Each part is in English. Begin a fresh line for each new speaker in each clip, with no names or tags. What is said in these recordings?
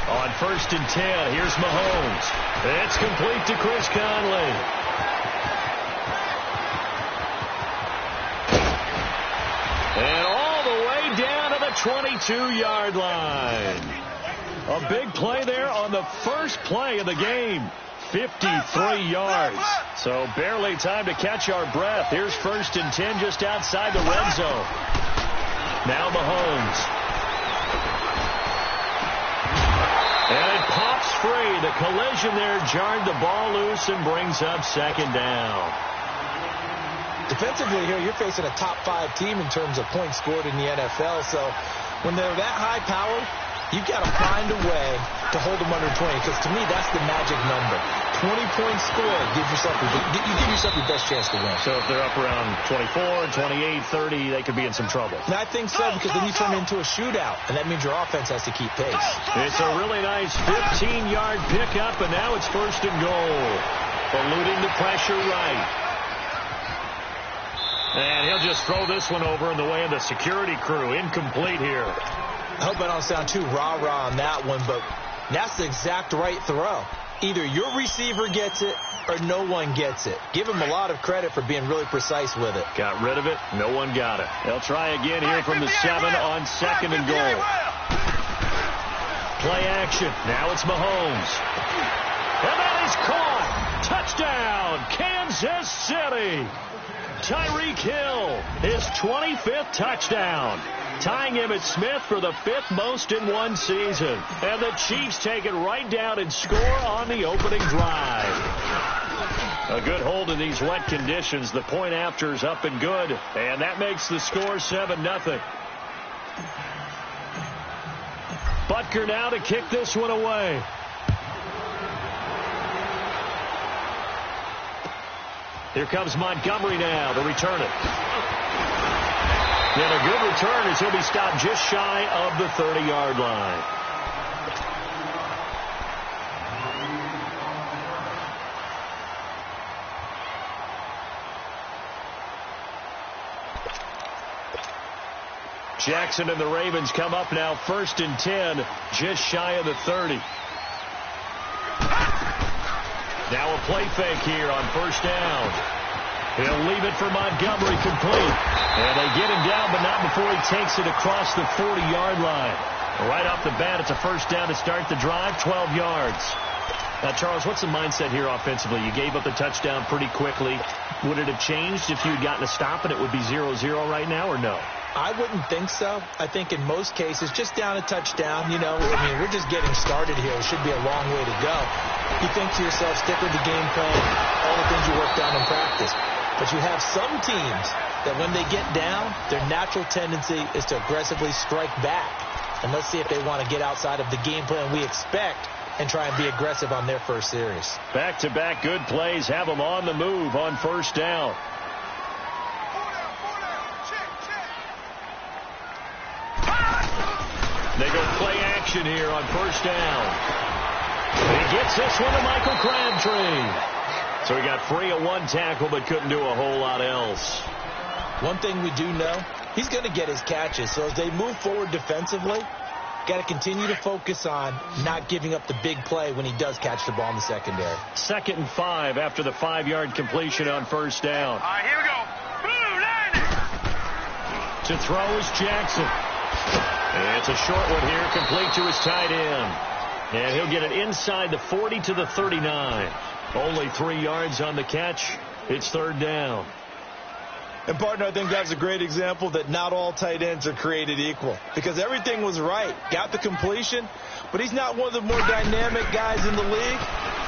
On 1st and 10, here's Mahomes. It's complete to Chris Conley. And all the way down to the 22-yard line. A big play there on the first play of the game. 53 yards. So barely time to catch our breath. Here's 1st and 10 just outside the red zone. Now Mahomes. And it pops free. The collision there jarred the ball loose and brings up 2nd down.
Defensively here, you're facing a top 5 team in terms of points scored in the NFL. So when they're that high powered, you've got to find a way to hold them under 20. Because to me, that's the magic number. 20 points scored, you give yourself your best chance to win.
So if they're up around 24, 28, 30, they could be in some trouble.
And I think so, because then you turn it into a shootout, and that means your offense has to keep pace.
It's a really nice 15-yard pickup, and now it's 1st and goal. Eluding the pressure right. And he'll just throw this one over in the way of the security crew. Incomplete here.
I hope I don't sound too rah-rah on that one, but that's the exact right throw. Either your receiver gets it or no one gets it. Give him a lot of credit for being really precise with it.
Got rid of it. No one got it. They'll try again here from the 7 on 2nd and goal. Play action. Now it's Mahomes. And that is caught. Touchdown, Kansas City. Tyreek Hill, his 25th touchdown. Tying Emmitt Smith for the 5th most in one season. And the Chiefs take it right down and score on the opening drive. A good hold in these wet conditions. The point after is up and good. And that makes the score 7-0. Butker now to kick this one away. Here comes Montgomery now to return it. And a good return as he'll be stopped just shy of the 30-yard line. Jackson and the Ravens come up now 1st and 10, just shy of the 30. Now a play fake here on 1st down. He'll leave it for Montgomery complete. And they get him down, but not before he takes it across the 40-yard line. Right off the bat, it's a 1st down to start the drive, 12 yards. Now, Charles, what's the mindset here offensively? You gave up the touchdown pretty quickly. Would it have changed if you had gotten a stop and it would be 0-0 right now, or no?
I wouldn't think so. I think in most cases, just down a touchdown, you know, I mean, we're just getting started here. It should be a long way to go. You think to yourself, stick with the game plan, all the things you worked on in practice. But you have some teams that when they get down, their natural tendency is to aggressively strike back. And let's see if they want to get outside of the game plan we expect and try and be aggressive on their first series.
Back-to-back good plays have them on the move on 1st down. They go play action here on 1st down. He gets this one to Michael Crabtree. So he got free of one tackle but couldn't do a whole lot else.
One thing we do know, he's going to get his catches. So as they move forward defensively, got to continue to focus on not giving up the big play when he does catch the ball in the secondary.
2nd and 5 after the 5-yard completion on 1st down.
All right, here we go. Blue, line it.
To throw is Jackson. And it's a short one here, complete to his tight end. And he'll get it inside the 40 to the 39. Only 3 yards on the catch. It's 3rd down.
And, partner, I think that's a great example that not all tight ends are created equal. Because everything was right. Got the completion, but he's not one of the more dynamic guys in the league.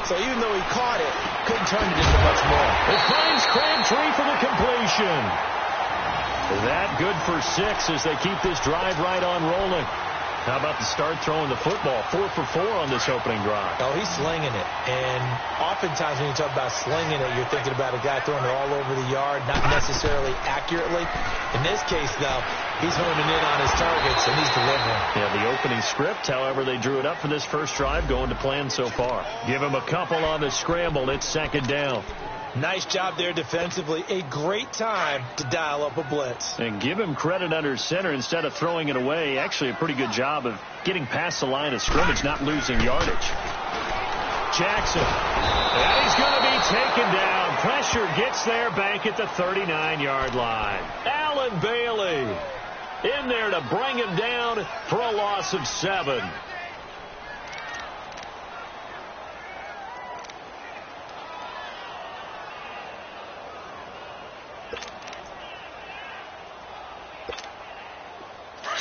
So even though he caught it, couldn't turn it into much more.
It finds Crabtree for the completion. That good for 6 as they keep this drive right on rolling. How about the start throwing the football? 4 for 4 on this opening drive.
Oh, he's slinging it. And oftentimes when you talk about slinging it, you're thinking about a guy throwing it all over the yard, not necessarily accurately. In this case, though, he's honing in on his targets, and he's delivering.
Yeah, the opening script, however, they drew it up for this first drive, going to plan so far. Give him a couple on the scramble. It's 2nd down.
Nice job there defensively. A great time to dial up a blitz.
And give him credit under center instead of throwing it away. Actually, a pretty good job of getting past the line of scrimmage, not losing yardage. Jackson. And he's going to be taken down. Pressure gets there back at the 39-yard line. Allen Bailey in there to bring him down for a loss of 7.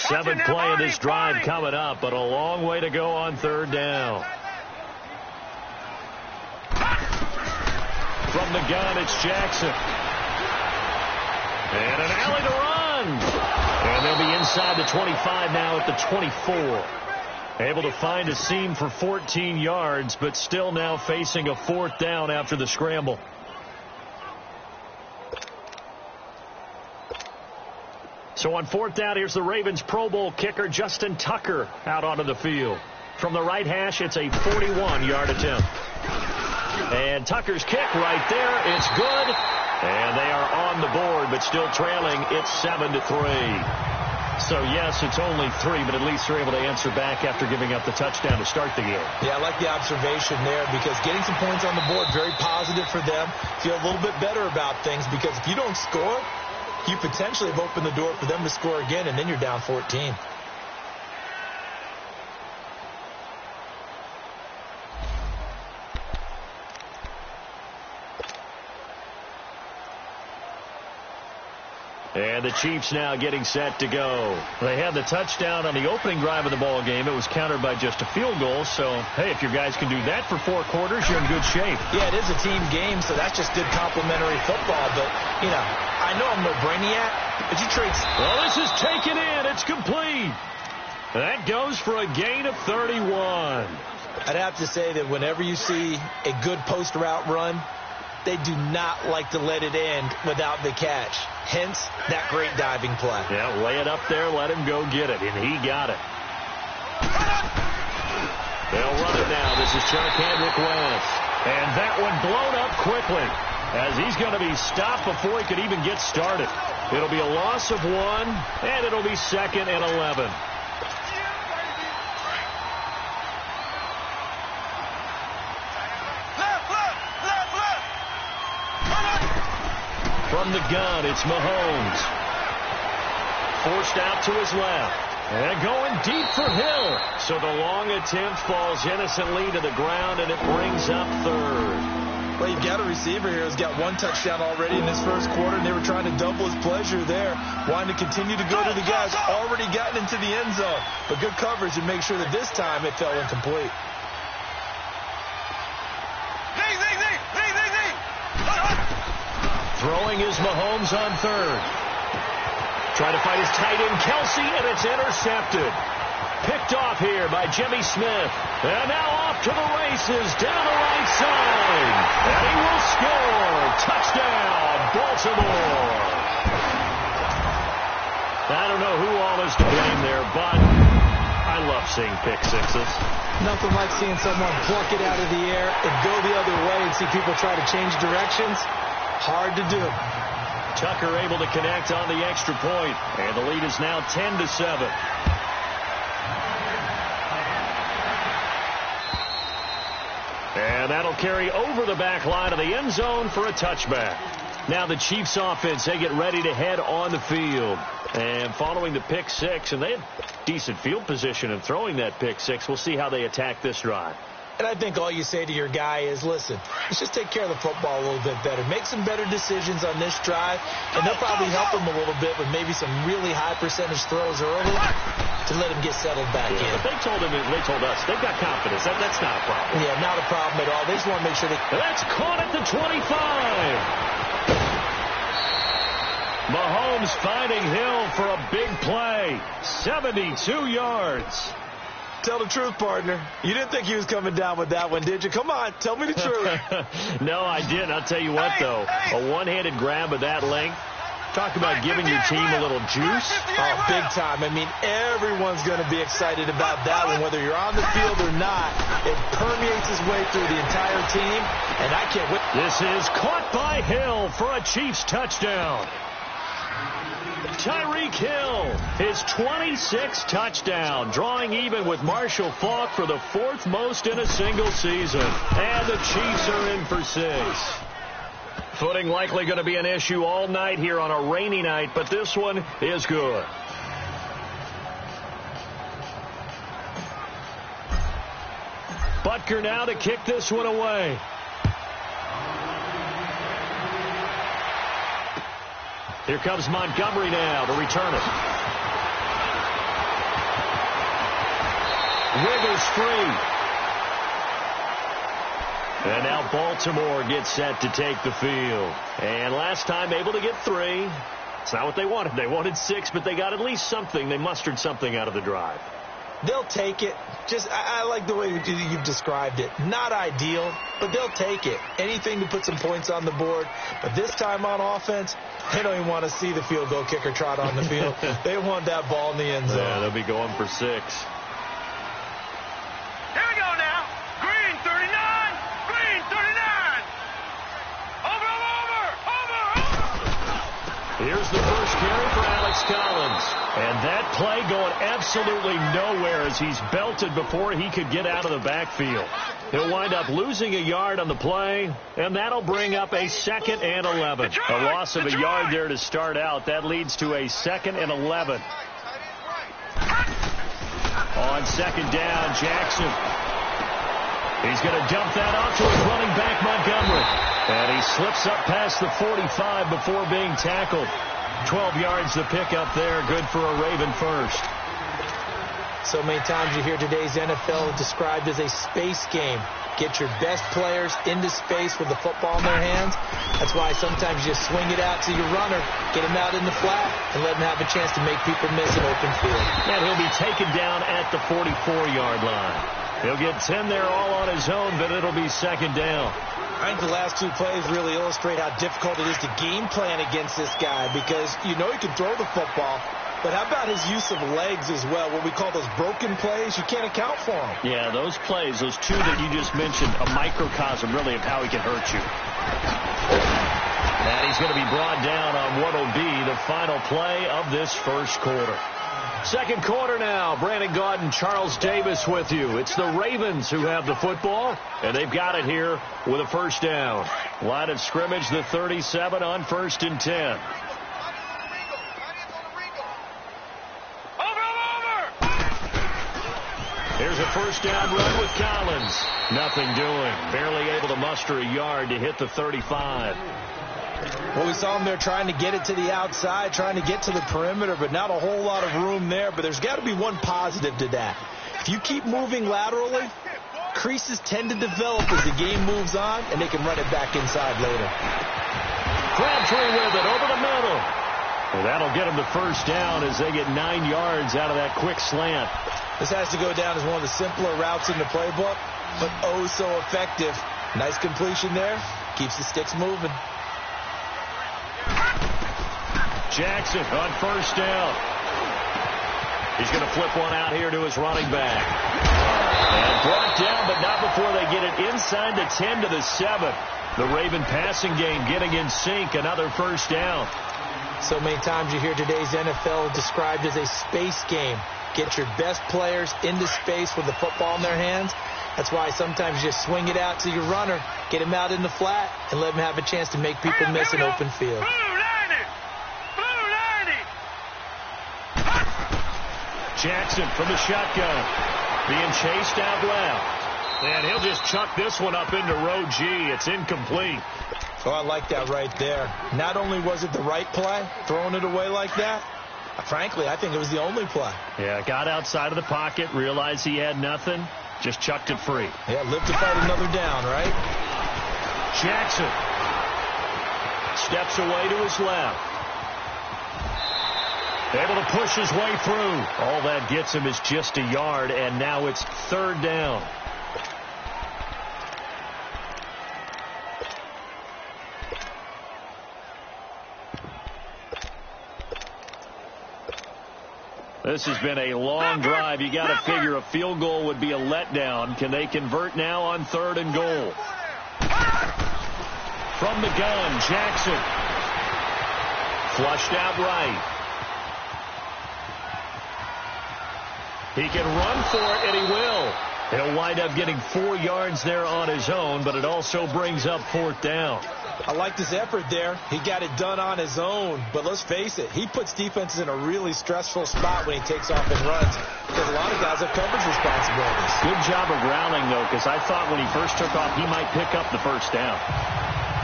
Seventh play of this drive coming up, but a long way to go on 3rd down. From the gun, it's Jackson. And an alley to run. And they'll be inside the 25 now at the 24. Able to find a seam for 14 yards, but still now facing a 4th down after the scramble. So on 4th down, here's the Ravens Pro Bowl kicker, Justin Tucker, out onto the field. From the right hash, it's a 41-yard attempt. And Tucker's kick right there. It's good. And they are on the board, but still trailing. It's 7-3. So, yes, it's only 3, but at least they're able to answer back after giving up the touchdown to start the game.
Yeah, I like the observation there because getting some points on the board, very positive for them. Feel a little bit better about things because if you don't score, you potentially have opened the door for them to score again, and then you're down 14.
And the Chiefs now getting set to go. They had the touchdown on the opening drive of the ball game. It was countered by just a field goal. So, hey, if your guys can do that for 4 quarters, you're in good shape.
Yeah, it is a team game, so that's just good complimentary football. But, you know, I know I'm no brainiac, but you trade.
Well, this is taken in. It's complete. That goes for a gain of 31.
I'd have to say that whenever you see a good post route run, they do not like to let it end without the catch. Hence, that great diving play.
Yeah, lay it up there, let him go get it, and he got it. They'll run it now. This is Chuck Hendrick West. And that one blown up quickly as he's going to be stopped before he could even get started. It'll be a loss of 1, and it'll be 2nd and 11. From the gun, it's Mahomes. Forced out to his left. And going deep for Hill. So the long attempt falls innocently to the ground, and it brings up 3rd.
Well, you've got a receiver here who's got 1 touchdown already in this first quarter, and they were trying to double his pleasure there, wanting to continue to go to the guys already gotten into the end zone. But good coverage and make sure that this time it fell incomplete.
Throwing is Mahomes on 3rd. Trying to fight his tight end, Kelsey, and it's intercepted. Picked off here by Jimmy Smith. And now off to the races down the right side. And he will score. Touchdown, Baltimore. I don't know who all is to blame there, but I love seeing pick sixes.
Nothing like seeing someone pluck it out of the air and go the other way and see people try to change directions. Hard to do.
Tucker able to connect on the extra point, and the lead is now 10-7. And that'll carry over the back line of the end zone for a touchback. Now the Chiefs offense, they get ready to head on the field. And following the pick 6, and they had decent field position in throwing that pick 6. We'll see how they attack this drive.
And I think all you say to your guy is, listen, let's just take care of the football a little bit better. Make some better decisions on this drive, and they'll probably help him a little bit with maybe some really high percentage throws early to let him get settled back in.
But they told us, they've got confidence. That's not a problem.
Yeah, not a problem at all. They just want to make sure they...
That's caught at the 25. Mahomes finding Hill for a big play. 72 yards.
Tell the truth, partner. You didn't think he was coming down with that one, did you? Come on, tell me the truth.
No, I didn't. I'll tell you what, though. A one-handed grab of that length. Talk about giving your team a little juice.
Oh, big time. I mean, everyone's going to be excited about that one, whether you're on the field or not. It permeates its way through the entire team, and I can't wait.
This is caught by Hill for a Chiefs touchdown. Tyreek Hill, his 26th touchdown, drawing even with Marshall Faulk for the 4th most in a single season. And the Chiefs are in for 6. Footing likely going to be an issue all night here on a rainy night, but this one is good. Butker now to kick this one away. Here comes Montgomery now to return it. Wiggles free. And now Baltimore gets set to take the field. And last time able to get 3. It's not what they wanted. They wanted 6, but they got at least something. They mustered something out of the drive.
They'll take it. I like the way you've described it. Not ideal, but they'll take it. Anything to put some points on the board. But this time on offense, they don't even want to see the field goal kicker trot on the field. They want that ball in the end zone.
Yeah, they'll be going for 6.
Here we go now. Green 39. Green 39. Over.
Here's the first carry for Alex Collins. And that play going absolutely nowhere as he's belted before he could get out of the backfield. He'll wind up losing a yard on the play, and that'll bring up a 2nd and 11. A loss of a yard there to start out. That leads to a 2nd and 11. On 2nd down, Jackson. He's going to dump that off to his running back, Montgomery. And he slips up past the 45 before being tackled. 12 yards to pick up there. Good for a Raven first.
So many times you hear today's NFL described as a space game. Get your best players into space with the football in their hands. That's why sometimes you just swing it out to your runner, get him out in the flat, and let him have a chance to make people miss an open field.
And he'll be taken down at the 44-yard line. He'll get 10 there all on his own, but it'll be 2nd down.
I think the last 2 plays really illustrate how difficult it is to game plan against this guy because you know he can throw the football, but how about his use of legs as well? What we call those broken plays, you can't account for them.
Yeah, those plays, those 2 that you just mentioned, a microcosm really of how he can hurt you. And he's going to be brought down on what will be the final play of this first quarter. 2nd quarter now. Brandon Gaudin, Charles Davis with you. It's the Ravens who have the football, and they've got it here with a first down. Line of scrimmage, the 37 on 1st and 10. Here's a first down run with Collins. Nothing doing. Barely able to muster a yard to hit the 35.
Well, we saw him there trying to get it to the outside, trying to get to the perimeter, but not a whole lot of room there. But there's got to be one positive to that. If you keep moving laterally, creases tend to develop as the game moves on, and they can run it back inside later.
Crabtree with it over the middle. Well, that'll get them the first down as they get 9 yards out of that quick slant.
This has to go down as one of the simpler routes in the playbook, but oh so effective. Nice completion there. Keeps the sticks moving.
Jackson on first down. He's going to flip one out here to his running back. And brought down, but not before they get it inside the 10 to the 7. The Raven passing game getting in sync. Another first down.
So many times you hear today's NFL described as a space game. Get your best players into space with the football in their hands. That's why sometimes you just swing it out to your runner, get him out in the flat, and let him have a chance to make people miss an open field.
Jackson from the shotgun, being chased out left. And he'll just chuck this one up into row G. It's incomplete.
Oh, I like that right there. Not only was it the right play, throwing it away like that, frankly, I think it was the only play.
Yeah, got outside of the pocket, realized he had nothing, just chucked it free.
Yeah, live to fight another down, right?
Jackson steps away to his left. Able to push his way through. All that gets him is just a yard, and now it's 3rd down. This has been a long drive. You got to figure a field goal would be a letdown. Can they convert now on 3rd and goal? From the gun, Jackson. Flushed out right. He can run for it, and he will. He'll wind up getting 4 yards there on his own, but it also brings up 4th down.
I liked his effort there. He got it done on his own. But let's face it, he puts defenses in a really stressful spot when he takes off and runs, because a lot of guys have coverage responsibilities.
Good job of grounding, though, because I thought when he first took off, he might pick up the 1st down.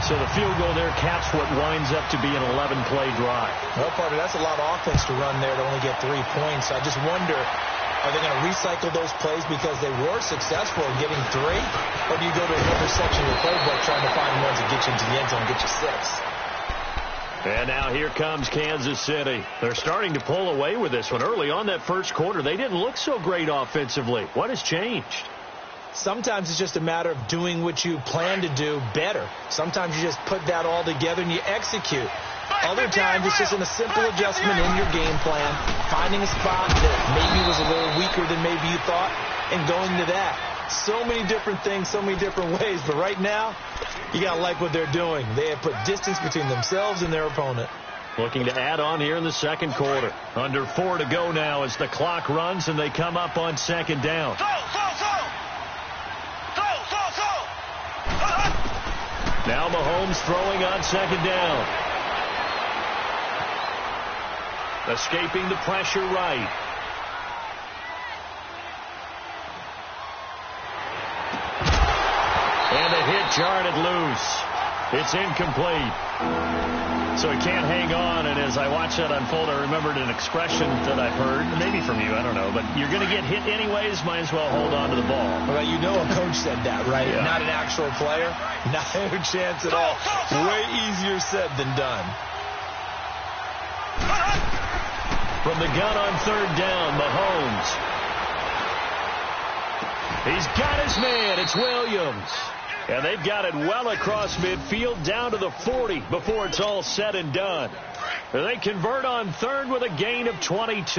So the field goal there caps what winds up to be an 11-play drive.
Well, partner, that's a lot of offense to run there to only get 3 points. I just wonder, are they going to recycle those plays because they were successful in getting 3? Or do you go to another section of your playbook trying to find ones that get you into the end zone and get you 6?
And now here comes Kansas City. They're starting to pull away with this one. Early on that first quarter, they didn't look so great offensively. What has changed?
Sometimes it's just a matter of doing what you plan to do better. Sometimes you just put that all together and you execute. Other times it's just a simple adjustment in your game plan, finding a spot that maybe was a little weaker than maybe you thought, and going to that. So many different things, so many different ways, but right now, you got to like what they're doing. They have put distance between themselves and their opponent.
Looking to add on here in the second quarter. Under 4 to go now as the clock runs and they come up on 2nd down. Now Mahomes throwing on 2nd down. Escaping the pressure right. And a hit jarred it loose. It's incomplete. So he can't hang on, and as I watch that unfold, I remembered an expression that I've heard, maybe from you, I don't know, but you're going to get hit anyways, might as well hold on to the ball.
Well, you know a coach said that, right?
Yeah.
Not an actual player. Not a chance at all. Way easier said than done.
From the gun on 3rd down, Mahomes. He's got his man. It's Williams. And they've got it well across midfield down to the 40 before it's all said and done. They convert on 3rd with a gain of 22.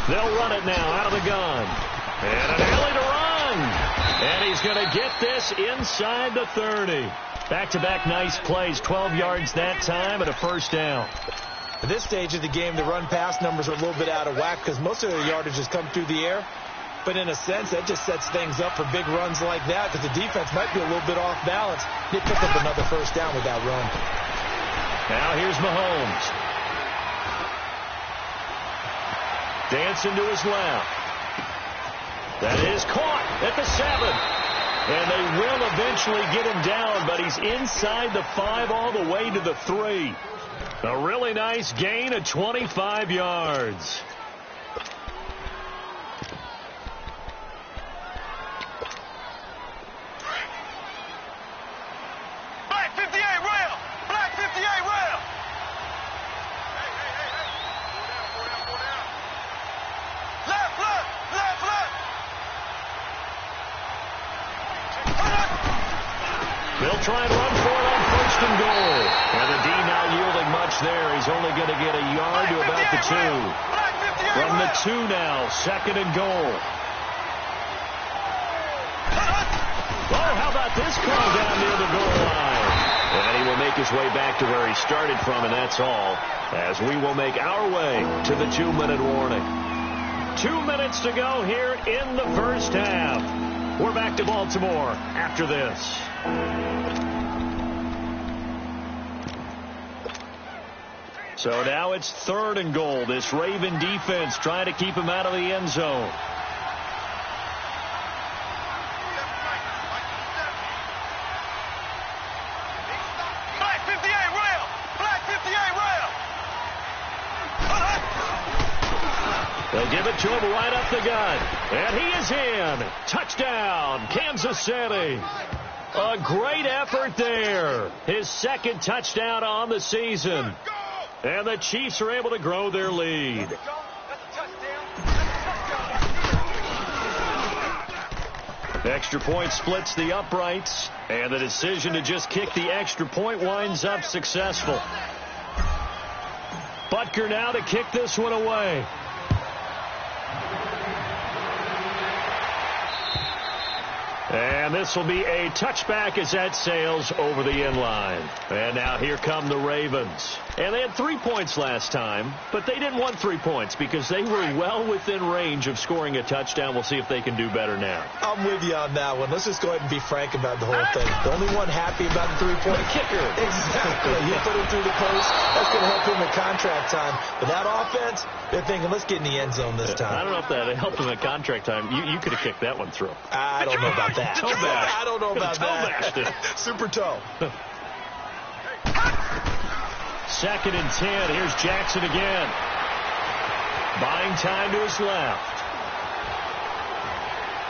They'll run it now out of the gun. And an alley to run. And he's going to get this inside the 30. Back-to-back nice plays, 12 yards that time and a 1st down.
At this stage of the game, the run-pass numbers are a little bit out of whack because most of their yardage has come through the air. But in a sense, that just sets things up for big runs like that because the defense might be a little bit off balance. They pick up another 1st down with that run.
Now here's Mahomes. Dancing to his left. That is caught at the 7. And they will eventually get him down, but he's inside the 5 all the way to the 3. A really nice gain of 25 yards.
Black 58 rail! Black 58 rail! Left, left, left, left!
They'll try and run for it on 1st and goal. And the D not yielding much there. He's only going to get a yard to about the 2. From the 2 now, 2nd and goal. Oh, how about this call down near the goal line? And he will make his way back to where he started from, and that's all, as we will make our way to the 2-minute warning. 2 minutes to go here in the 1st half. We're back to Baltimore after this. So now it's 3rd and goal. This Raven defense trying to keep him out of the end zone.
Black 58 rail! Black 58 rail!
They'll give it to him right up the gut. And he is in. Touchdown, Kansas City. A great effort there. His 2nd touchdown on the season. And the Chiefs are able to grow their lead. The extra point splits the uprights. And the decision to just kick the extra point winds up successful. Butker now to kick this one away. And this will be a touchback as that sails over the end line. And now here come the Ravens. And they had 3 points last time, but they didn't want 3 points because they were well within range of scoring a touchdown. We'll see if they can do better now.
I'm with you on that one. Let's just go ahead and be frank about the whole thing. The only one happy about the 3-point
kicker.
Exactly. He put it through the post. That's going to help him at contract time. But that offense, they're thinking, let's get in the end zone this time.
I don't know if that helped him at contract time. You could have kicked that one through.
I don't know about that.
Toe bash.
I don't know about that.
Toe
Super toe.
2nd and 10. Here's Jackson again. Buying time to his left.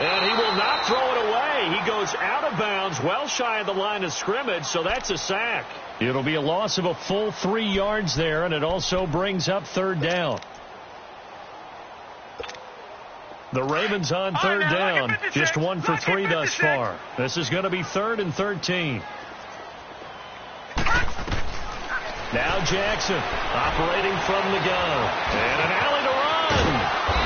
And he will not throw it away. He goes out of bounds, well shy of the line of scrimmage, so that's a sack. It'll be a loss of a full 3 yards there, and it also brings up 3rd down. The Ravens on 3rd down. Just 1 for 3 thus far. This is going to be 3rd and 13. Now Jackson operating from the gun. And an alley to run.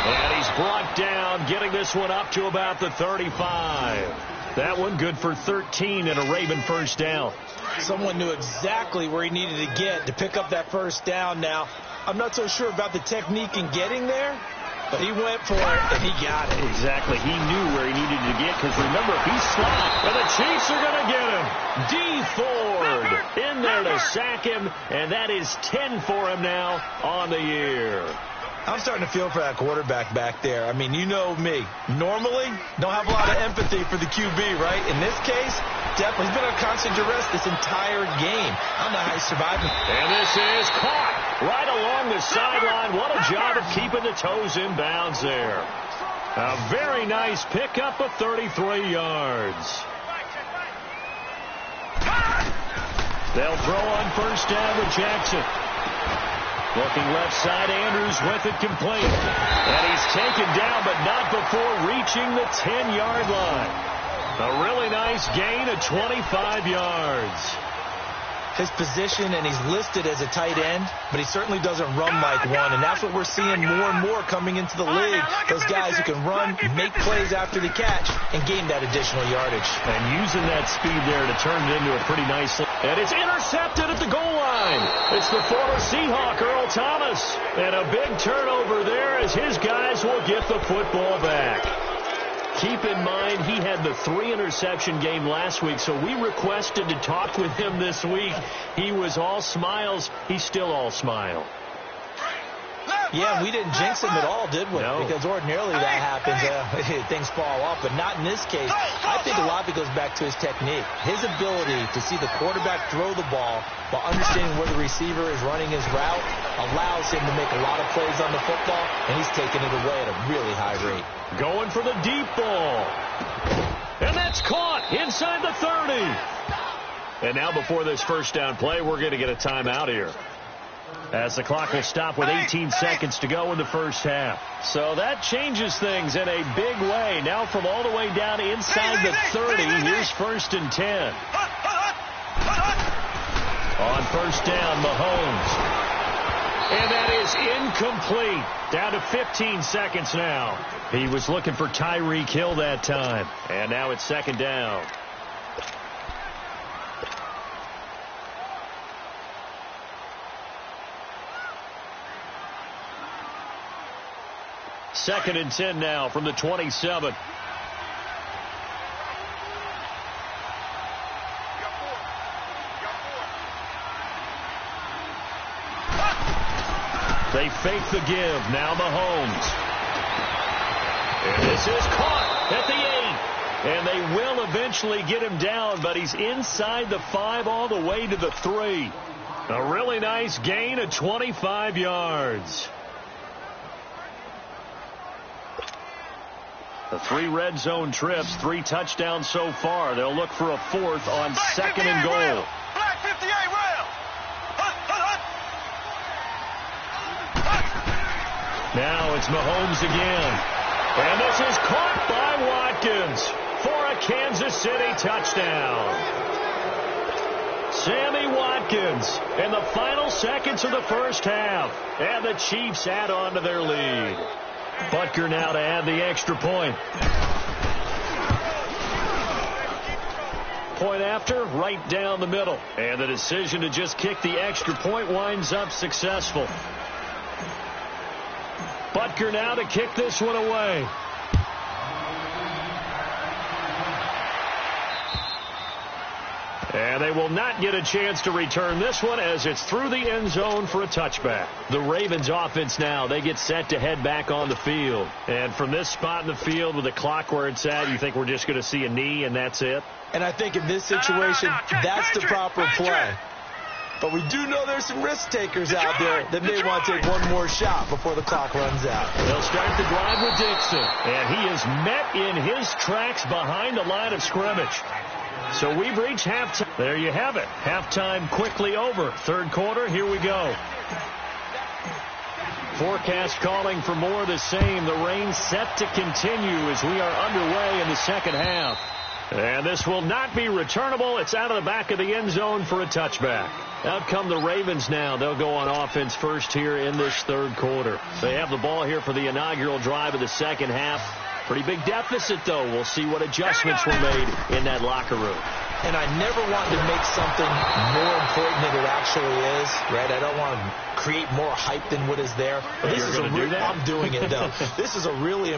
And he's brought down, getting this one up to about the 35. That one good for 13 and a Raven first down.
Someone knew exactly where he needed to get to pick up that first down now. I'm not so sure about the technique in getting there, but he went for it, and he got it.
Exactly. He knew where he needed to get, because remember, if he's slot, and the Chiefs are going to get him. D. Ford in there to sack him, and that is 10 for him now on the year.
I'm starting to feel for that quarterback back there. I mean, you know me. Normally, don't have a lot of empathy for the QB, right? In this case, definitely. He's been on constant duress this entire game. I don't know how he's surviving.
And this is caught right along the sideline. What a job of keeping the toes in bounds there. A very nice pickup of 33 yards. They'll throw on first down with Jackson. Looking left side, Andrews with it complete. And he's taken down, but not before reaching the 10-yard line. A really nice gain of 25 yards.
His position, and he's listed as a tight end, but he certainly doesn't run like one, and that's what we're seeing more and more coming into the league. Those guys who can run, make plays after the catch, and gain that additional yardage.
And using that speed there to turn it into a pretty nice... And it's intercepted at the goal line. It's the former Seahawk, Earl Thomas. And a big turnover there as his guys will get the football back. Keep in mind, he had the 3-interception game last week, so we requested to talk with him this week. He was all smiles. He's still all smile.
Yeah, we didn't jinx him at all, did we?
No.
Because ordinarily that happens. Things fall off, but not in this case. I think a lot of it goes back to his technique. His ability to see the quarterback throw the ball while understanding where the receiver is running his route allows him to make a lot of plays on the football, and he's taking it away at a really high rate.
Going for the deep ball. And that's caught inside the 30. And now before this first down play, we're going to get a timeout here, as the clock will stop with 18 seconds to go in the first half. So that changes things in a big way. Now from all the way down inside the 30, here's 1st and 10. On first down, Mahomes. And that is incomplete. Down to 15 seconds now. He was looking for Tyreek Hill that time. And now it's 2nd down. Second and 10 now from the 27. They fake the give. Now Mahomes. And this is caught at the 8. And they will eventually get him down, but he's inside the 5 all the way to the 3. A really nice gain of 25 yards. The 3 red zone trips, 3 touchdowns so far. They'll look for a 4th on 2nd and goal.
Black 58 rail.
Now it's Mahomes again. And this is caught by Watkins for a Kansas City touchdown. Sammy Watkins in the final seconds of the first half. And the Chiefs add on to their lead. Butker now to add the extra point. point after, right down the middle. And the decision to just kick the extra point winds up successful. Butker now to kick this one away. And they will not get a chance to return this one as it's through the end zone for a touchback. The Ravens offense now, they get set to head back on the field. And from this spot in the field with the clock where it's at, you think we're just going to see a knee and that's it?
And I think in this situation, that's the proper play. But we do know there's some risk takers out there that may want to take one more shot before the clock runs out.
They'll start the drive with Dixon. And he is met in his tracks behind the line of scrimmage. So we've reached halftime. There you have it. Halftime quickly over. Third quarter, here we go. Forecast calling for more of the same. The rain set to continue as we are underway in the second half. And this will not be returnable. It's out of the back of the end zone for a touchback. Out come the Ravens now. They'll go on offense first here in this third quarter. They have the ball here for the inaugural drive of the second half. Pretty big deficit, though. We'll see what adjustments were made in that locker room.
And I never want to make something more important than it actually is, right? I don't want to create more hype than what is there. But this is I'm doing it, though. This is a really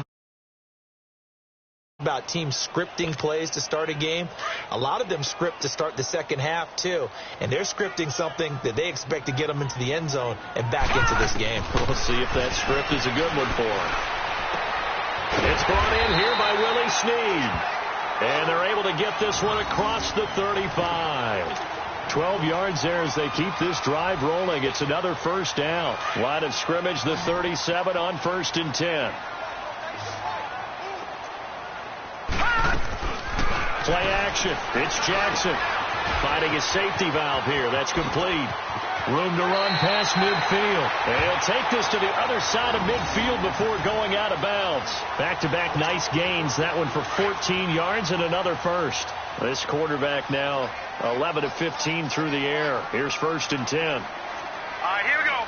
about teams scripting plays to start a game. A lot of them script to start the second half, too. And they're scripting something that they expect to get them into the end zone and back into this game.
We'll see if that script is a good one for them. It's brought in here by Willie Snead. And they're able to get this one across the 35. 12 yards there as they keep this drive rolling. It's another first down. Line of scrimmage, the 37 on 1st and 10. Play action. It's Jackson finding a safety valve here. That's complete. Room to run past midfield. And he'll take this to the other side of midfield before going out of bounds. Back-to-back nice gains. That one for 14 yards and another first. This quarterback now 11 of 15 through the air. Here's 1st and 10.
All right, here we go.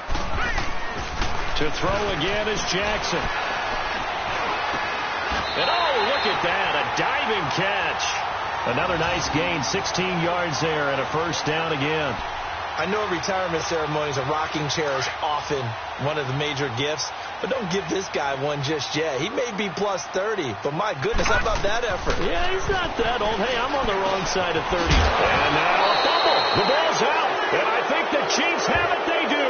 To throw again is Jackson. And oh, look at that. A diving catch. Another nice gain. 16 yards there and a first down again.
I know retirement ceremonies and rocking chairs often one of the major gifts, but don't give this guy one just yet. He may be plus 30, but my goodness, how about that effort?
Yeah, he's not that old. Hey, I'm on the wrong side of 30. And now a fumble. The ball's out. And I think the Chiefs have it. They do.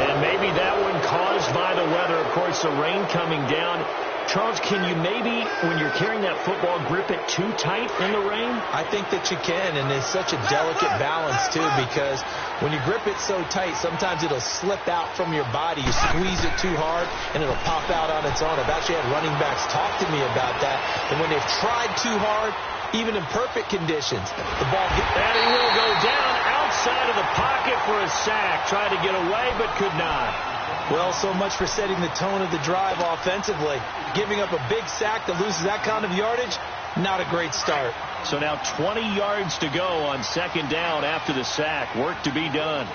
And maybe that one caused by the weather. Of course, the rain coming down. Charles, can you maybe, when you're carrying that football, grip it too tight in the rain?
I think that you can, and it's such a delicate balance, too, because when you grip it so tight, sometimes it'll slip out from your body. You squeeze it too hard, and it'll pop out on its own. I've actually had running backs talk to me about that, and when they've tried too hard, even in perfect conditions, the ball gets...
And he will go down outside of the pocket for a sack. Tried to get away, but could not.
Well, so much for setting the tone of the drive offensively. Giving up a big sack that loses that kind of yardage, not a great start.
So now 20 yards to go on 2nd down after the sack. Work to be done.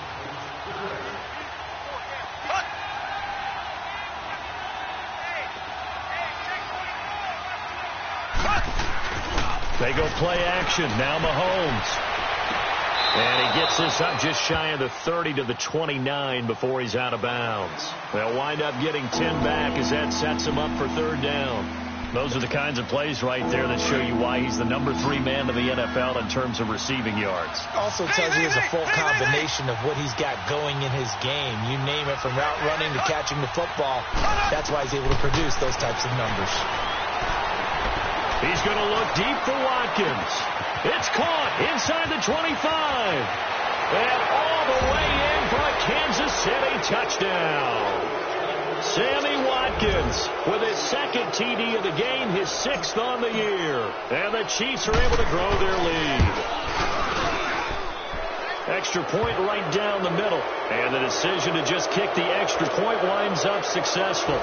They go play action. Now Mahomes. And he gets this up just shy of the 30 to the 29 before he's out of bounds. They'll wind up getting 10 back as that sets him up for 3rd down. Those are the kinds of plays right there that show you why he's the number 3 man in the NFL in terms of receiving yards.
Also tells you there's a full combination of what he's got going in his game. You name it, from route running to catching the football. That's why he's able to produce those types of numbers.
He's going to look deep for Watkins. It's caught inside the 25. And all the way in for a Kansas City touchdown. Sammy Watkins with his 2nd TD of the game, his 6th on the year. And the Chiefs are able to grow their lead. Extra point right down the middle. And the decision to just kick the extra point winds up successful.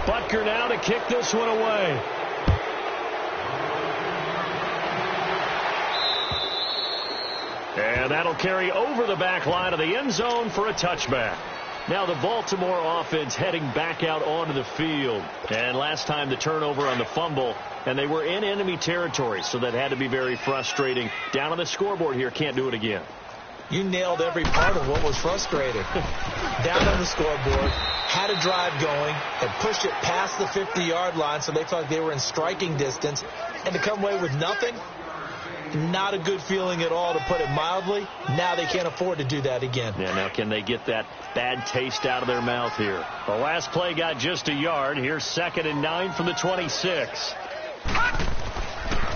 Butker now to kick this one away. And that'll carry over the back line of the end zone for a touchback. Now the Baltimore offense heading back out onto the field. And last time the turnover on the fumble, and they were in enemy territory, so that had to be very frustrating. Down on the scoreboard here, can't do it again.
You nailed every part of what was frustrating. Down on the scoreboard, had a drive going, and pushed it past the 50-yard line so they felt like they were in striking distance, and to come away with nothing, not a good feeling at all, to put it mildly. Now they can't afford to do that again.
Yeah, now can they get that bad taste out of their mouth here? The last play got just a yard. Here's 2nd and 9 from the 26.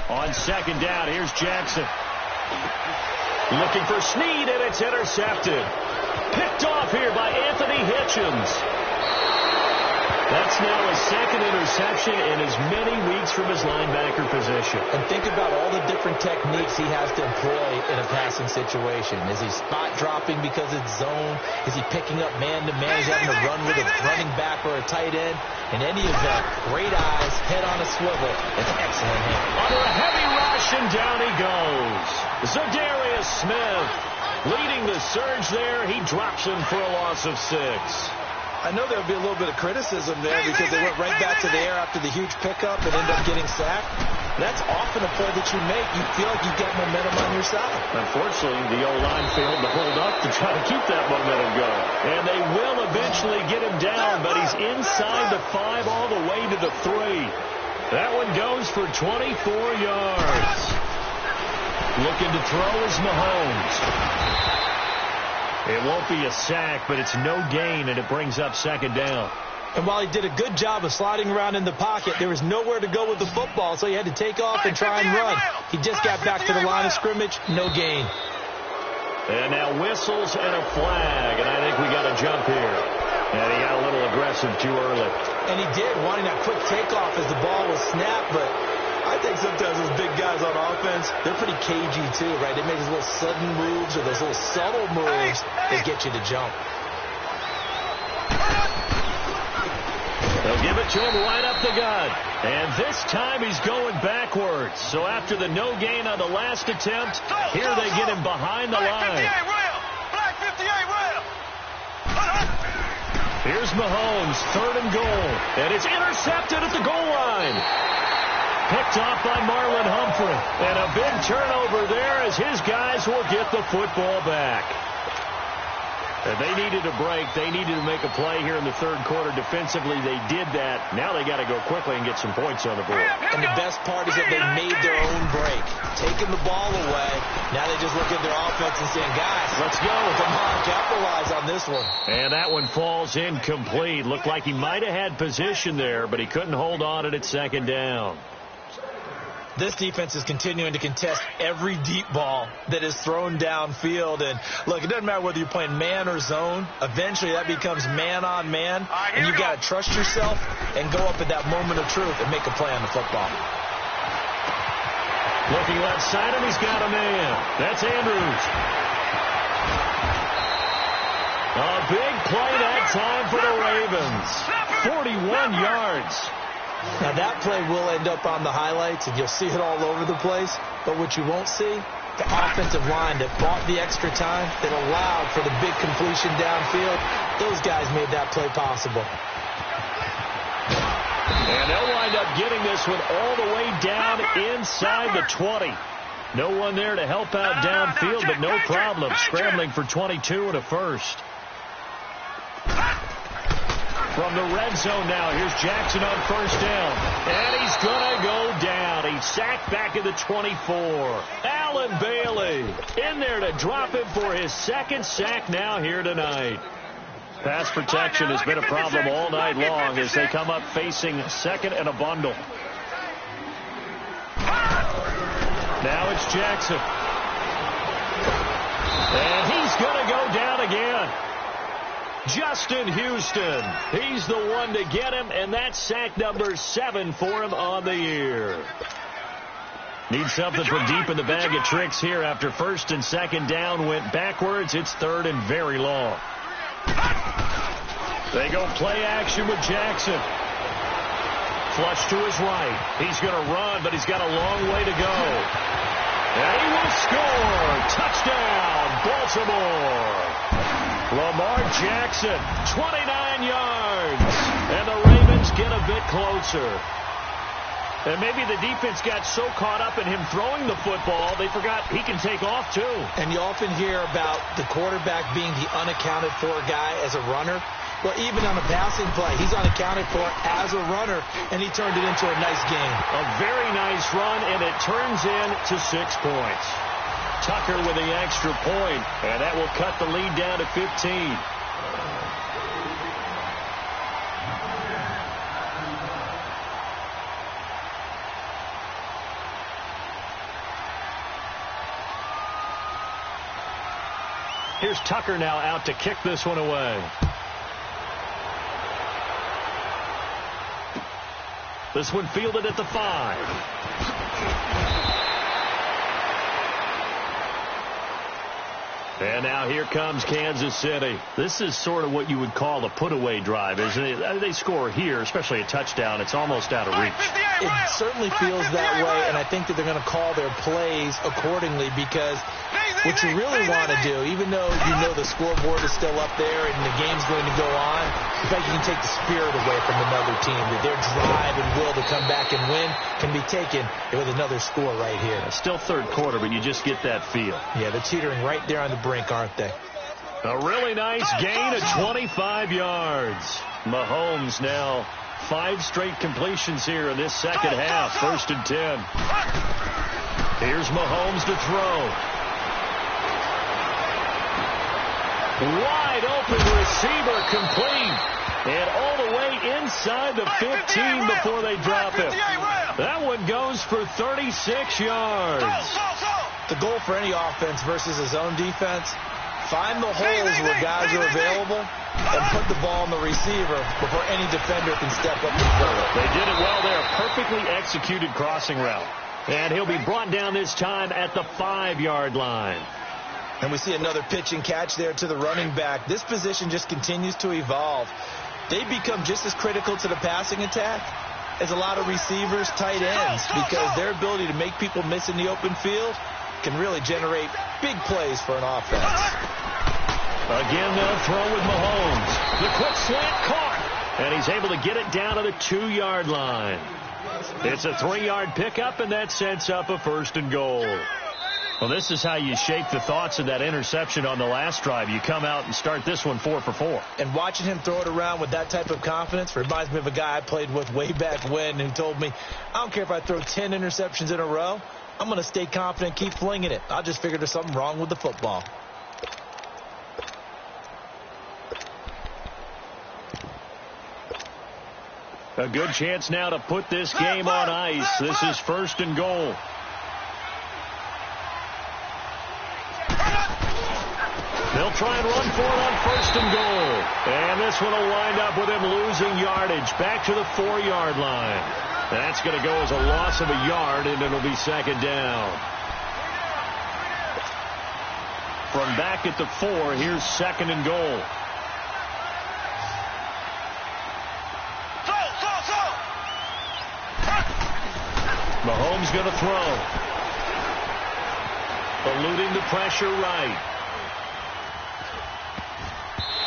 On 2nd down, here's Jackson. Looking for Snead, and it's intercepted. Picked off here by Anthony Hitchens. That's now his 2nd interception in as many weeks from his linebacker position.
And think about all the different techniques he has to employ in a passing situation. Is he spot dropping because it's zone? Is he picking up man-to-man? Is he having to run with a running back or a tight end? In any event, great eyes, head on a swivel, and excellent hand.
Under a heavy rush, and down he goes. Zadarius Smith leading the surge there. He drops him for a loss of 6.
I know there'll be a little bit of criticism there because they went right back to the air after the huge pickup and ended up getting sacked. That's often a play that you make. You feel like you've got momentum on your side.
Unfortunately, the O-line failed to hold up to try to keep that momentum going. And they will eventually get him down, but he's inside the 5 all the way to the 3. That one goes for 24 yards. Looking to throw is Mahomes. It won't be a sack, but it's no gain, and it brings up 2nd down.
And while he did a good job of sliding around in the pocket, there was nowhere to go with the football, so he had to take off and try and run. He just got back to the line of scrimmage, no gain.
And now whistles and a flag, and I think we got a jump here. And he got a little aggressive too early.
And he did, wanting that quick takeoff as the ball was snapped, but I think sometimes those big guys on offense, they're pretty cagey too, right? They make those little sudden moves or those little subtle moves that get you to jump.
They'll give it to him right up the gut. And this time he's going backwards. So after the no gain on the last attempt, here they get him behind the line.
Black 58 rail.
Here's Mahomes, 3rd and goal. And it's intercepted at the goal line. Picked off by Marlon Humphrey. And a big turnover there as his guys will get the football back. And they needed a break. They needed to make a play here in the 3rd quarter. Defensively, they did that. Now they got to go quickly and get some points on the board.
And the best part is that they made their own break. Taking the ball away. Now they just look at their offense and saying, guys, let's go. Come on, capitalize on this one.
And that one falls incomplete. Looked like he might have had position there, but he couldn't hold on it at 2nd down.
This defense is continuing to contest every deep ball that is thrown downfield. And, look, it doesn't matter whether you're playing man or zone. Eventually, that becomes man-on-man. And you've got to trust yourself and go up at that moment of truth and make a play on the football.
Looking left side, and he's got a man. That's Andrews. A big play that time for the Ravens. 41 yards.
Now, that play will end up on the highlights, and you'll see it all over the place. But what you won't see, the offensive line that bought the extra time, that allowed for the big completion downfield, those guys made that play possible.
And they'll wind up getting this one all the way down inside the 20. No one there to help out downfield, but no problem. Scrambling for 22 and a first. From the red zone now, here's Jackson on 1st down. And he's going to go down. He's sacked back at the 24. Allen Bailey in there to drop him for his 2nd sack now here tonight. Pass protection has been a problem all night long as they come up facing 2nd and a bundle. Now it's Jackson. And he's going to go down again. Justin Houston, he's the one to get him, and that's sack number 7 for him on the year. Need something from deep in the bag of tricks here after 1st and 2nd down went backwards. It's 3rd and very long. They go play action with Jackson. Flush to his right. He's going to run, but he's got a long way to go. And he will score. Touchdown, Baltimore. Lamar Jackson, 29 yards. And the Ravens get a bit closer. And maybe the defense got so caught up in him throwing the football, they forgot he can take off, too.
And you often hear about the quarterback being the unaccounted-for guy as a runner. Well, even on a passing play, he's unaccounted for as a runner, and he turned it into a nice game.
A very nice run, and it turns into 6 points. Tucker with the extra point, and that will cut the lead down to 15. Here's Tucker now out to kick this one away. This one fielded at the 5. And now here comes Kansas City. This is sort of what you would call a put-away drive, isn't it? They score here, especially a touchdown. It's almost out of reach.
It certainly feels that way, and I think that they're going to call their plays accordingly because what you really want to do, even though you know the scoreboard is still up there and the game's going to go on, in fact, you can take the spirit away from another team. That their drive and will to come back and win can be taken with another score right here.
Still third quarter, but you just get that feel.
Yeah, they're teetering right there on the brink, aren't they?
A really nice gain of 25 yards. Mahomes now 5 straight completions here in this second half. 1st and 10. Here's Mahomes to throw. Wide open receiver complete. And all the way inside the 15 before they drop him. That one goes for 36 yards.
The goal for any offense versus his own defense, find the holes where guys are available and put the ball on the receiver before any defender can step up and throw it.
They did it well there. Perfectly executed crossing route. And he'll be brought down this time at the 5-yard line.
And we see another pitch and catch there to the running back. This position just continues to evolve. They become just as critical to the passing attack as a lot of receivers, tight ends, because their ability to make people miss in the open field can really generate big plays for an offense.
Again, they'll throw with Mahomes. The quick slant caught, and he's able to get it down to the 2-yard line. It's a 3-yard pickup, and that sets up a 1st and goal. Well, this is how you shape the thoughts of that interception on the last drive. You come out and start this one 4 for 4.
And watching him throw it around with that type of confidence reminds me of a guy I played with way back when who told me, I don't care if I throw 10 interceptions in a row. I'm going to stay confident, keep flinging it. I just figured there's something wrong with the football.
A good chance now to put this game on ice. This is 1st and goal. They'll try and run for it on 1st and goal. And this one will wind up with him losing yardage back to the 4-yard line. That's going to go as a loss of a yard, and it'll be 2nd down. From back at the 4, here's 2nd and goal. Mahomes going to throw. Eluding the pressure right.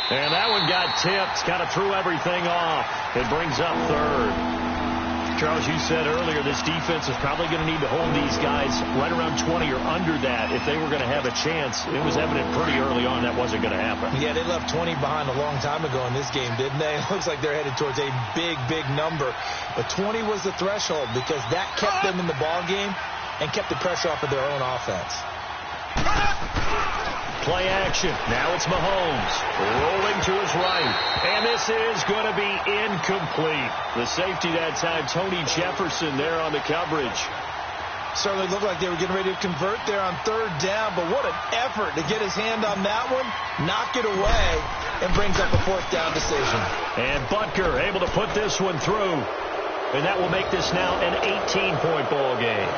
And that one got tipped. Kind of threw everything off. It brings up 3rd. Charles, you said earlier this defense is probably going to need to hold these guys right around 20 or under that if they were going to have a chance. It was evident pretty early on that wasn't going to happen.
Yeah, they left 20 behind a long time ago in this game, didn't they? It looks like they're headed towards a big, big number. But 20 was the threshold because that kept them in the ball game and kept the pressure off of their own offense.
Play action. Now it's Mahomes rolling to his right. And this is going to be incomplete. The safety that time, Tony Jefferson there on the coverage.
Certainly looked like they were getting ready to convert there on 3rd down, but what an effort to get his hand on that one, knock it away, and brings up a 4th down decision.
And Butker able to put this one through. And that will make this now an 18-point ball game.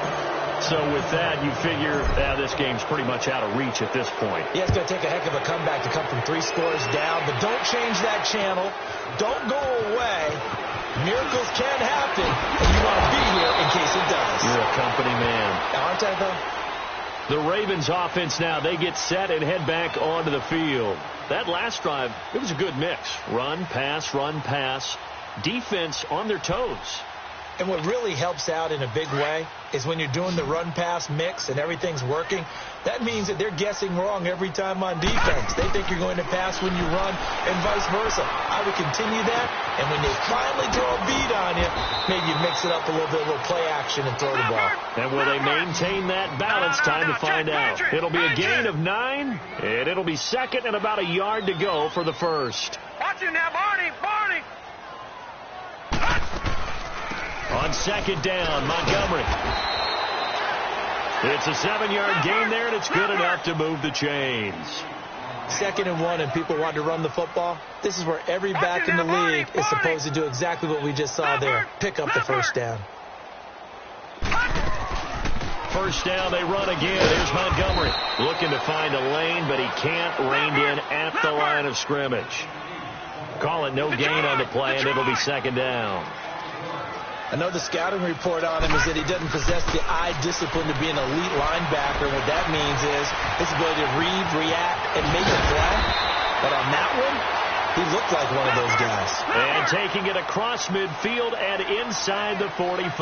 So with that, you figure this game's pretty much out of reach at this point.
Yeah, it's going to take a heck of a comeback to come from 3 scores down, but don't change that channel. Don't go away. Miracles can happen, and you want to be here in case it does.
You're a company man.
Aren't I, though?
The Ravens offense now, they get set and head back onto the field. That last drive, it was a good mix. Run, pass, defense on their toes.
And what really helps out in a big way is when you're doing the run-pass mix and everything's working, that means that they're guessing wrong every time on defense. They think you're going to pass when you run and vice versa. I would continue that, and when they finally throw a beat on you, maybe you mix it up a little bit, a little play action and throw the ball.
And will they maintain that balance? Time to find out. It'll be a gain of 9, and it'll be second and about a yard to go for the first.
Watch him now, Barney.
On second down, Montgomery. It's a 7-yard gain there, and it's good enough to move the chains.
2nd and 1, and people want to run the football. This is where every back in the league is supposed to do exactly what we just saw there. Pick up the first down.
First down, they run again. Here's Montgomery looking to find a lane, but he can't rein in at the line of scrimmage. Call it no gain on the play, and it'll be second down.
I know the scouting report on him is that he doesn't possess the eye discipline to be an elite linebacker. What that means is his ability to read, react, and make a play. But on that one, he looked like one of those guys.
And taking it across midfield and inside the 45.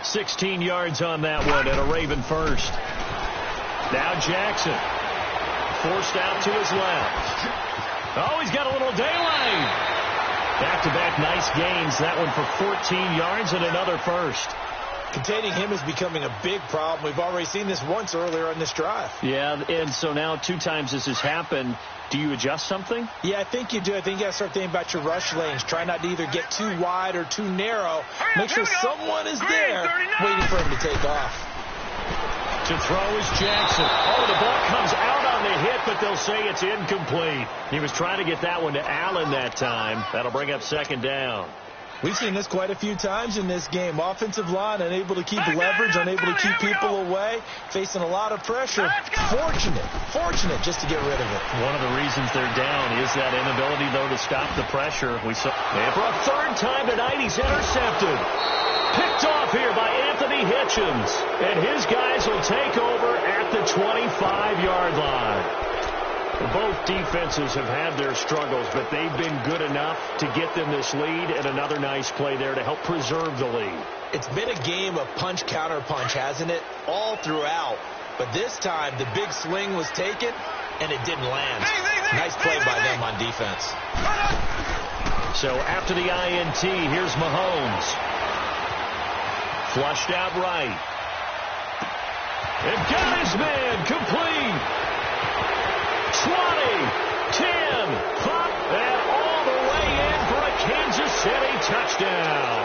16 yards on that one and a Raven first. Now Jackson. Forced out to his left. Oh, he's got a little daylight. Back-to-back nice gains. That one for 14 yards and another first.
Containing him is becoming a big problem. We've already seen this once earlier on this drive.
Yeah, and so now 2 times this has happened. Do you adjust something?
Yeah, I think you do. I think you got to start thinking about your rush lanes. Try not to either get too wide or too narrow. Make sure someone is there waiting for him to take off.
To throw is Jackson. Oh, the ball comes out on the hit, but they'll say it's incomplete. He was trying to get that one to Allen that time. That'll bring up second down.
We've seen this quite a few times in this game. Offensive line unable to keep leverage, unable to keep people away, facing a lot of pressure. Fortunate just to get rid of it.
One of the reasons they're down is that inability, though, to stop the pressure. We saw, and for a 3rd time tonight, he's intercepted. Picked off here by Anthony Hitchens. And his guys will take over at the 25-yard line. Both defenses have had their struggles, but they've been good enough to get them this lead, and another nice play there to help preserve the lead.
It's been a game of punch-counter-punch, hasn't it? All throughout. But this time, the big swing was taken, and it didn't land. Nice play by them on defense.
So after the INT, here's Mahomes. Flushed out right. And got his man complete. 20, 10, 5, and all the way in for a Kansas City touchdown.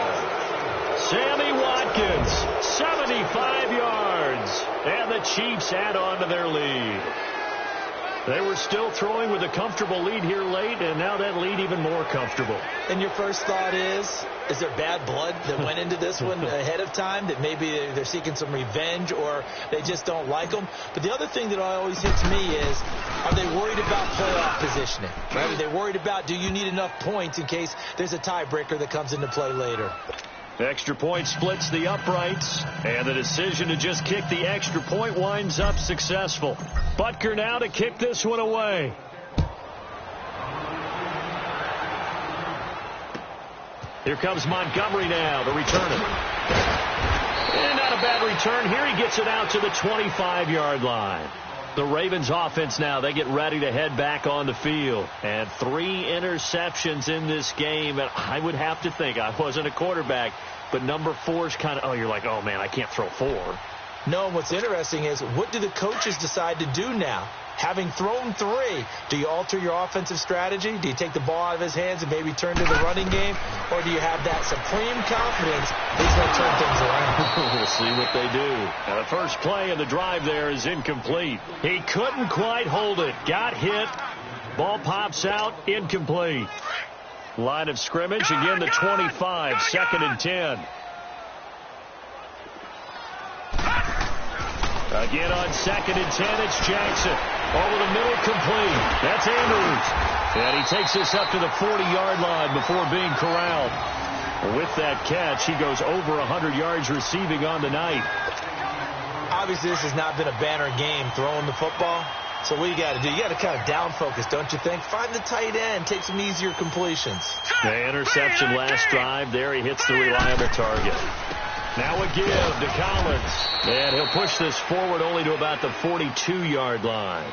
Sammy Watkins, 75 yards, and the Chiefs add on to their lead. They were still throwing with a comfortable lead here late, and now that lead even more comfortable.
And your first thought is there bad blood that went into this one ahead of time, that maybe they're seeking some revenge or they just don't like them? But the other thing that always hits me is, are they worried about playoff positioning? Right? Are they worried about, do you need enough points in case there's a tiebreaker that comes into play later?
Extra point splits the uprights, and the decision to just kick the extra point winds up successful. Butker now to kick this one away. Here comes Montgomery now, the returner. And not a bad return. Here he gets it out to the 25-yard line. The Ravens offense now, they get ready to head back on the field. And 3 interceptions in this game. And I would have to think, I wasn't a quarterback, but number 4 is kind of, oh, you're like, oh, man, I can't throw 4.
No, what's interesting is, what do the coaches decide to do now? Having thrown 3, do you alter your offensive strategy? Do you take the ball out of his hands and maybe turn to the running game? Or do you have that supreme confidence he's going to turn things around?
We'll see what they do. Now, the first play of the drive there is incomplete. He couldn't quite hold it. Got hit. Ball pops out. Incomplete. Line of scrimmage. Again, the 25. 2nd and 10. Again on 2nd and 10, it's Jackson. Over the middle, complete. That's Andrews. And he takes this up to the 40-yard line before being corralled. With that catch, he goes over 100 yards receiving on the night.
I'll Obviously, this has not been a banner game throwing the football. So what you got to do, you got to kind of down focus, don't you think? Find the tight end, take some easier completions.
The interception last drive there. He hits the reliable target. Now a give to Collins. And he'll push this forward only to about the 42-yard line.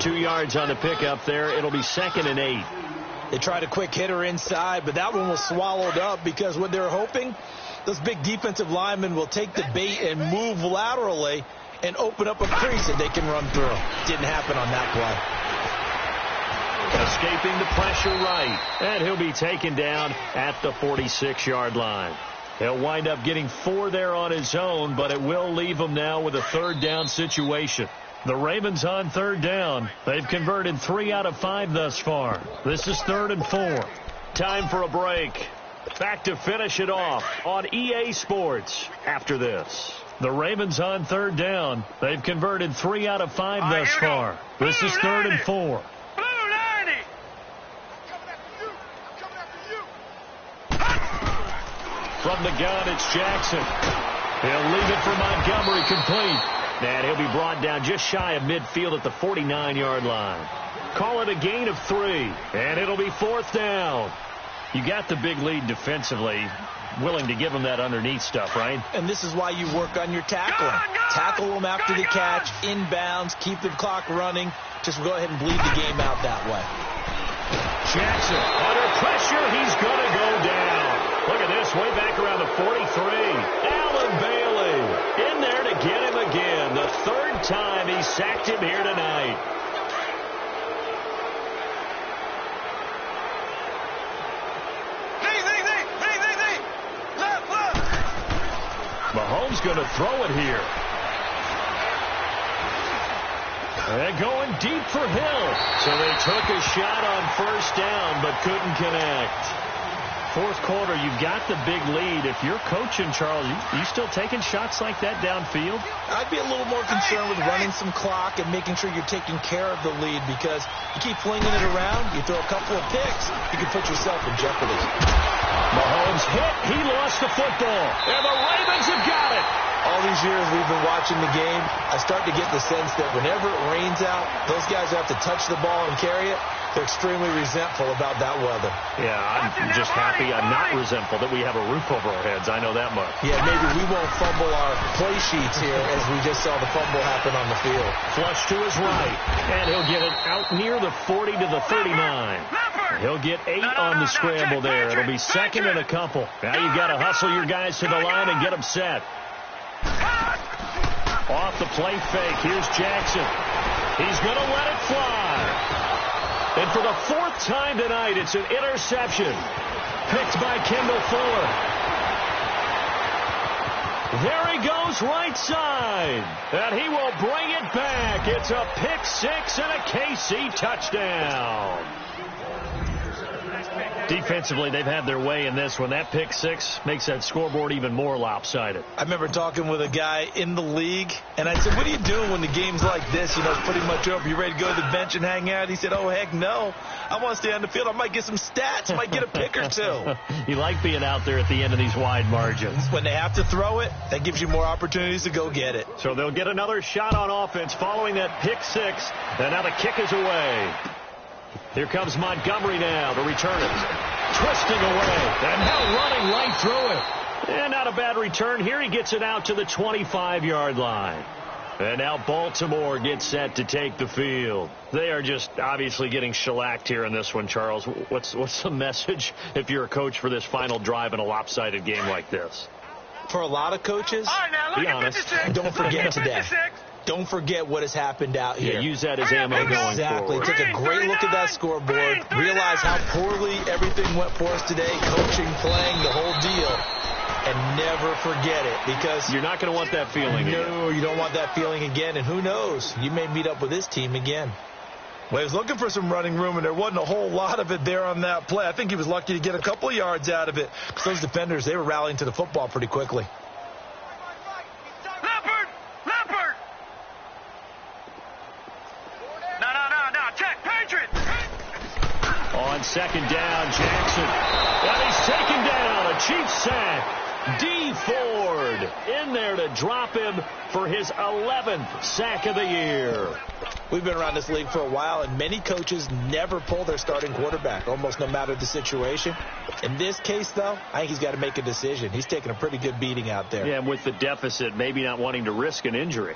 2 yards on the pickup there. It'll be 2nd and 8.
They tried a quick hitter inside, but that one was swallowed up because what they're hoping, those big defensive linemen will take the bait and move laterally and open up a crease that they can run through. Didn't happen on that play.
Escaping the pressure right. And he'll be taken down at the 46-yard line. He'll wind up getting 4 there on his own, but it will leave him now with a 3rd down situation. The Ravens on 3rd down. They've converted 3 out of 5 thus far. This is 3rd and 4. Time for a break. Back to finish it off on EA Sports after this. The Ravens on 3rd down. They've converted 3 out of 5 thus far. This is 3rd and 4. From the gun, it's Jackson. He'll leave it for Montgomery, complete. And he'll be brought down just shy of midfield at the 49-yard line. Call it a gain of 3, and it'll be 4th down. You got the big lead defensively. Willing to give them that underneath stuff, right?
And this is why you work on your tackling. Tackle them after the catch, inbounds, keep the clock running. Just go ahead and bleed the game out that way.
Jackson under pressure. He's going to go down. Look at this, way back around the 43. Allen Bailey in there to get him again. The 3rd time he sacked him here tonight. Mahomes going to throw it here. And going deep for Hill. So they took a shot on 1st down, but couldn't connect. 4th quarter, you've got the big lead. If you're coaching, Charles, you still taking shots like that downfield?
I'd be a little more concerned with running some clock and making sure you're taking care of the lead, because you keep flinging it around, you throw a couple of picks, you can put yourself in jeopardy.
Mahomes hit. He lost the football. And the Ravens have got it.
All these years we've been watching the game, I start to get the sense that whenever it rains out, those guys who have to touch the ball and carry it, they're extremely resentful about that weather.
Yeah, I'm just happy I'm not resentful that we have a roof over our heads. I know that much.
Yeah, maybe we won't fumble our play sheets here as we just saw the fumble happen on the field.
Flush to his right, and he'll get it out near the 40 to the 39. He'll get 8 on the scramble there. It'll be 2nd and a couple. Now you've got to hustle your guys to the line and get them set. Off the play fake, here's Jackson. He's going to let it fly. And for the 4th time tonight, it's an interception. Picked by Kendall Fuller. There he goes right side. And he will bring it back. It's a pick 6 and a KC touchdown. Defensively, they've had their way in this one. That pick 6 makes that scoreboard even more lopsided.
I remember talking with a guy in the league, and I said, what are you doing when the game's like this? You know, it's pretty much over. You ready to go to the bench and hang out? He said, oh, heck no. I want to stay on the field. I might get some stats. I might get a pick or 2.
You like being out there at the end of these wide margins.
When they have to throw it, that gives you more opportunities to go get it.
So they'll get another shot on offense following that pick 6, and now the kick is away. Here comes Montgomery now to return it. Twisting away. And now running right through it. And not a bad return. Here he gets it out to the 25-yard line. And now Baltimore gets set to take the field. They are just obviously getting shellacked here in this one, Charles. What's the message if you're a coach for this final drive in a lopsided game like this?
For a lot of coaches,
be honest,
don't forget today. Don't forget what has happened out here.
Yeah, use that as ammo going
Exactly.
forward.
Take a great look at that scoreboard. Realize how poorly everything went for us today. Coaching, playing, the whole deal. And never forget it, because
you're not going to want that feeling again.
No, you don't want that feeling again. And who knows? You may meet up with this team again. Well, he was looking for some running room, and there wasn't a whole lot of it there on that play. I think he was lucky to get a couple of yards out of it, because those defenders, they were rallying to the football pretty quickly. On
2nd down, Jackson. And he's taken down. A cheap sack. D. Ford in there to drop him for his 11th sack of the year.
We've been around this league for a while, and many coaches never pull their starting quarterback, almost no matter the situation. In this case, though, I think he's got to make a decision. He's taking a pretty good beating out there.
Yeah, and with the deficit, maybe not wanting to risk an injury.